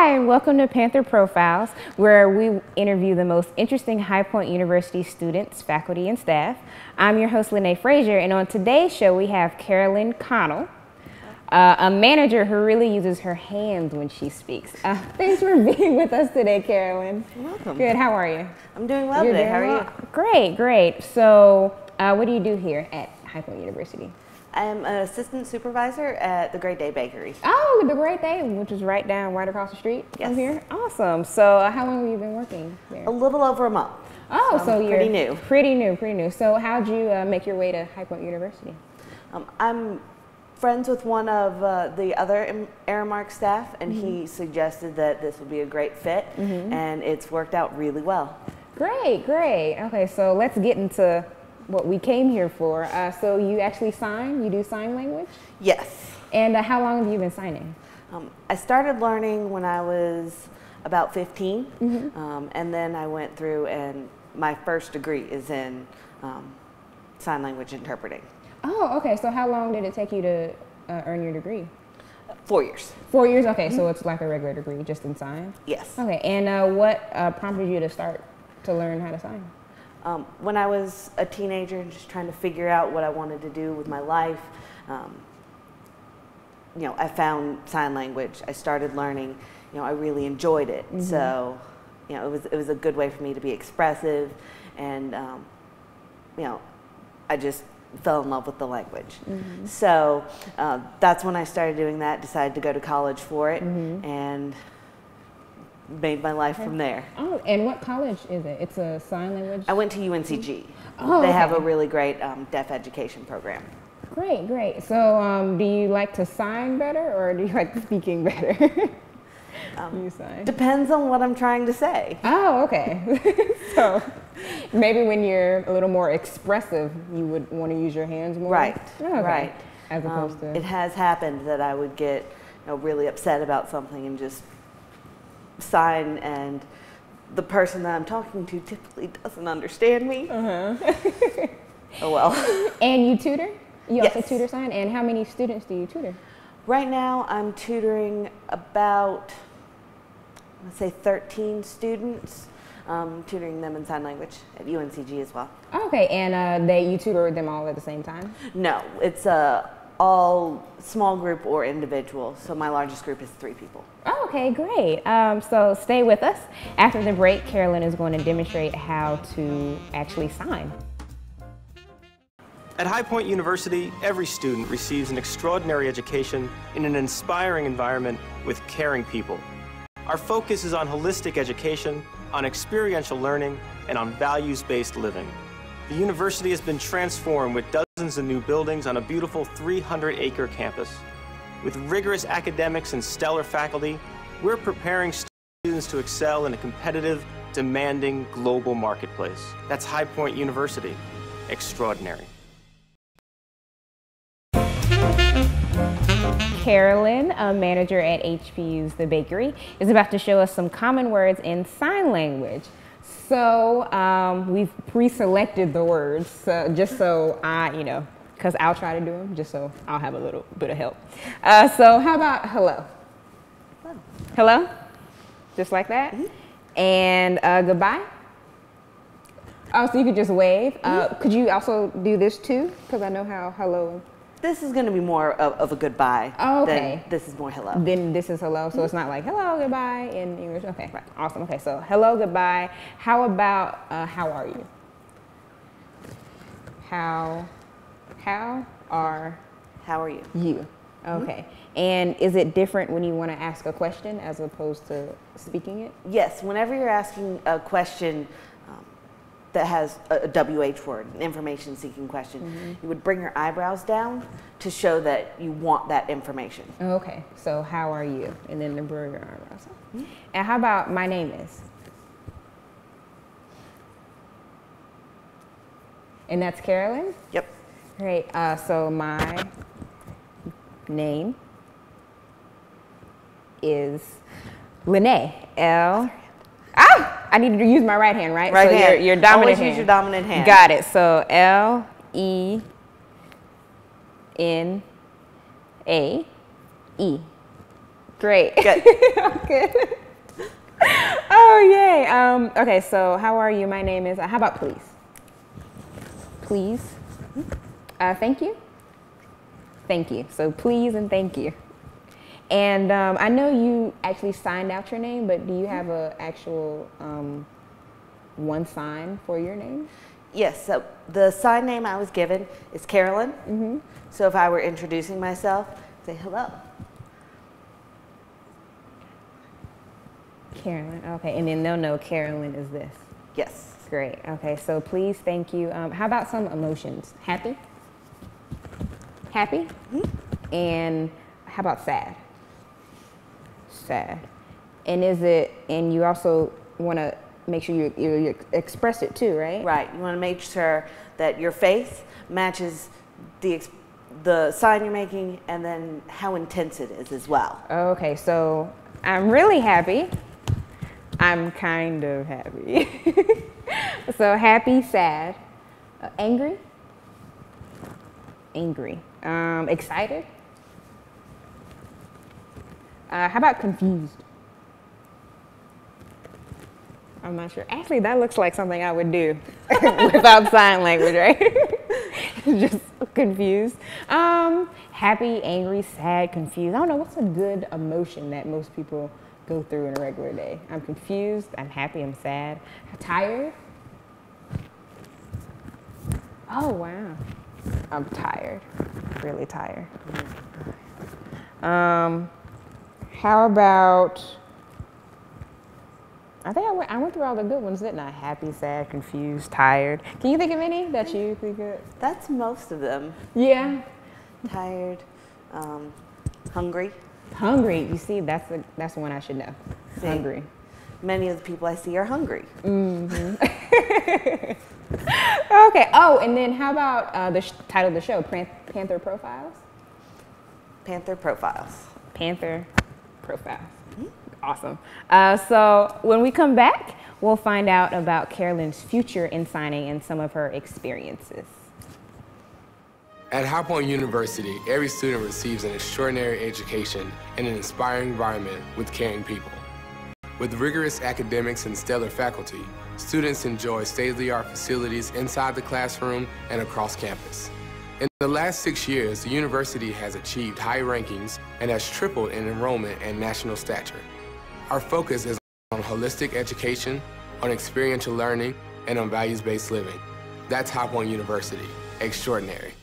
Hi, and welcome to Panther Profiles, where we interview the most interesting High Point University students, faculty, and staff. I'm your host, Lene Frazier, and on today's show we have Carolyn Connell, a manager who really uses her hands when she speaks. Thanks for being with us today, Carolyn. You're welcome. Good, how are you? I'm doing well today. How are you? Great, great. So what do you do here at High Point University? I am an assistant supervisor at the Great Day Bakery. Oh, the Great Day, which is right across the street from here. Awesome. So how long have you been working there? A little over a month. Oh, so you're pretty new. Pretty new. So how'd you make your way to High Point University? I'm friends with one of the other Aramark staff, and he suggested that this would be a great fit, and it's worked out really well. Great. Okay, so let's get into what we came here for. So you actually sign? You do sign language? Yes. And how long have you been signing? I started learning when I was about 15, and then I went through, and my first degree is in sign language interpreting. Oh, okay. So how long did it take you to earn your degree? 4 years. 4 years? Okay, so it's like a regular degree, just in sign? Yes. Okay, and what prompted you to start to learn how to sign? When I was a teenager and just trying to figure out what I wanted to do with my life, I found sign language. I started learning. I really enjoyed it. So, it was a good way for me to be expressive, and I just fell in love with the language. So that's when I started doing that. Decided to go to college for it, and made my life from there. Oh, and what college is it? It's a sign language? I went to UNCG. Oh, they have a really great deaf education program. Great. So do you like to sign better, or do you like speaking better? You sign? Depends on what I'm trying to say. Oh, okay. So maybe when you're a little more expressive, you would want to use your hands more? Right, okay. right. As opposed to... It has happened that I would get really upset about something and just sign, and the person that I'm talking to typically doesn't understand me. Oh well. And you tutor? You also tutor sign? And how many students do you tutor? Right now I'm tutoring about, let's say, 13 students, tutoring them in sign language at UNCG as well. Okay, and you tutor them all at the same time? No, it's all small group or individual. So my largest group is 3 people. Oh, okay, great. So stay with us. After the break, Carolyn is going to demonstrate how to actually sign. At High Point University, every student receives an extraordinary education in an inspiring environment with caring people. Our focus is on holistic education, on experiential learning, and on values-based living. The university has been transformed with dozens of new buildings on a beautiful 300-acre campus. With rigorous academics and stellar faculty, we're preparing students to excel in a competitive, demanding global marketplace. That's High Point University. Extraordinary. Carolyn, a manager at HPU's The Bakery, is about to show us some common words in sign language. So we've pre-selected the words, just so because I'll try to do them, just so I'll have a little bit of help. So how about hello? Hello? Just like that? And goodbye? Oh, so you could just wave. Could you also do this too? Because I know how hello. This is going to be more of a goodbye. Oh, okay. Than this is more hello. Then this is hello, so it's not like hello, goodbye in English. Okay, right. Awesome. Okay, so hello, goodbye. How about how are you? How are you? You. Okay. And is it different when you want to ask a question as opposed to speaking it? Yes. Whenever you're asking a question that has a WH word, an information-seeking question, you would bring your eyebrows down to show that you want that information. Okay, so how are you? And then bring your eyebrows up. And how about my name is? And that's Carolyn? Yep. Great, so my name is Lene, I need to use my right hand, right? Right so hand. Your dominant Always hand. use your dominant hand. Got it. So L-E-N-A-E. Great. Good. Good. Oh, yay. Okay, so how are you? My name is, how about please? Please. Thank you. Thank you. So please and thank you. And I know you actually signed out your name, but do you have an actual one sign for your name? Yes, so the sign name I was given is Carolyn. Mm-hmm. So if I were introducing myself, say hello. Carolyn, okay, and then they'll know Carolyn is this. Yes. Great, okay, so please, thank you. How about some emotions? Happy? Happy? Mm-hmm. And how about sad? Sad. And and you also want to make sure you express it too, right? Right, you want to make sure that your face matches the sign you're making and then how intense it is as well. Okay, so I'm really happy. I'm kind of happy. So happy, sad, angry, excited. How about confused? I'm not sure. Actually, that looks like something I would do without sign language, right? Just confused. Happy, angry, sad, confused. I don't know, what's a good emotion that most people go through in a regular day? I'm confused, I'm happy, I'm sad. Tired? Oh, wow. I'm tired, really tired. How about, I think I went through all the good ones, didn't I? Happy, sad, confused, tired. Can you think of any that you think of? That's most of them. Yeah. Tired, hungry. Hungry, you see, that's the one I should know. See, hungry. Many of the people I see are hungry. Mm-hmm. Okay, oh, and then how about the title of the show, Panther Profiles? Panther Profiles. Panther Profiles. Mm-hmm. Awesome. So when we come back, we'll find out about Carolyn's future in signing and some of her experiences. At High Point University, every student receives an extraordinary education in an inspiring environment with caring people. With rigorous academics and stellar faculty, students enjoy state-of-the-art facilities inside the classroom and across campus. In the last 6 years, the university has achieved high rankings and has tripled in enrollment and national stature. Our focus is on holistic education, on experiential learning, and on values-based living. That's High Point University, extraordinary.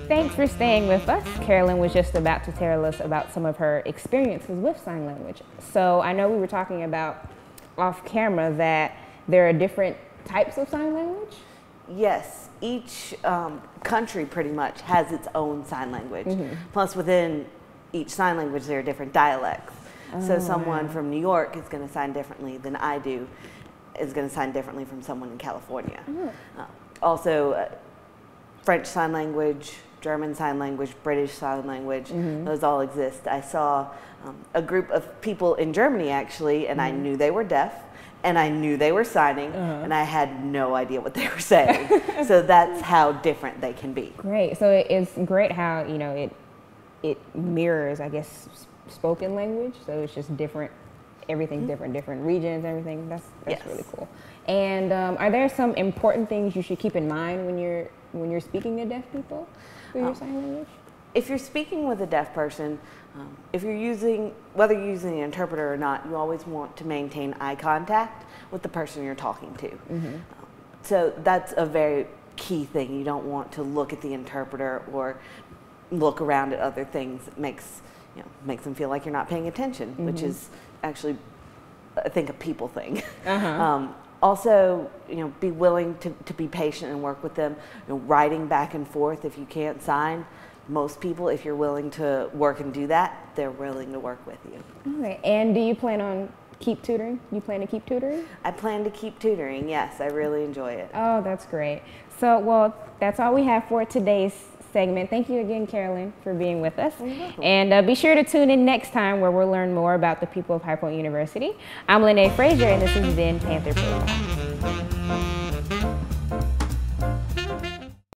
Thanks for staying with us. Carolyn was just about to tell us about some of her experiences with sign language. So I know we were talking about off camera that there are different types of sign language? Yes, each country pretty much has its own sign language. Mm-hmm. Plus within each sign language there are different dialects. So someone from New York is going to sign differently than I do, is going to sign differently from someone in California. Also, French Sign Language, German Sign Language, British Sign Language, those all exist. I saw a group of people in Germany actually, and I knew they were deaf, and I knew they were signing, and I had no idea what they were saying. So that's how different they can be. Great. So it's great how, you know, it mirrors, I guess, spoken language. So it's just different, everything's different regions, everything. That's yes. Really cool. And are there some important things you should keep in mind when you're speaking to deaf people through your sign language? If you're speaking with a deaf person, if you're using, whether you're using an interpreter or not, you always want to maintain eye contact with the person you're talking to. So that's a very key thing. You don't want to look at the interpreter or look around at other things. It makes them feel like you're not paying attention, which is actually, I think, a people thing. Also, be willing to be patient and work with them. Writing back and forth if you can't sign. Most people, if you're willing to work and do that, they're willing to work with you. Okay. And do you plan on keep tutoring? You plan to keep tutoring? I plan to keep tutoring, yes. I really enjoy it. Oh, that's great. So, well, that's all we have for today's segment. Thank you again, Carolyn, for being with us. And be sure to tune in next time where we'll learn more about the people of High Point University. I'm Lene Frazier, and this has been Panther Profile.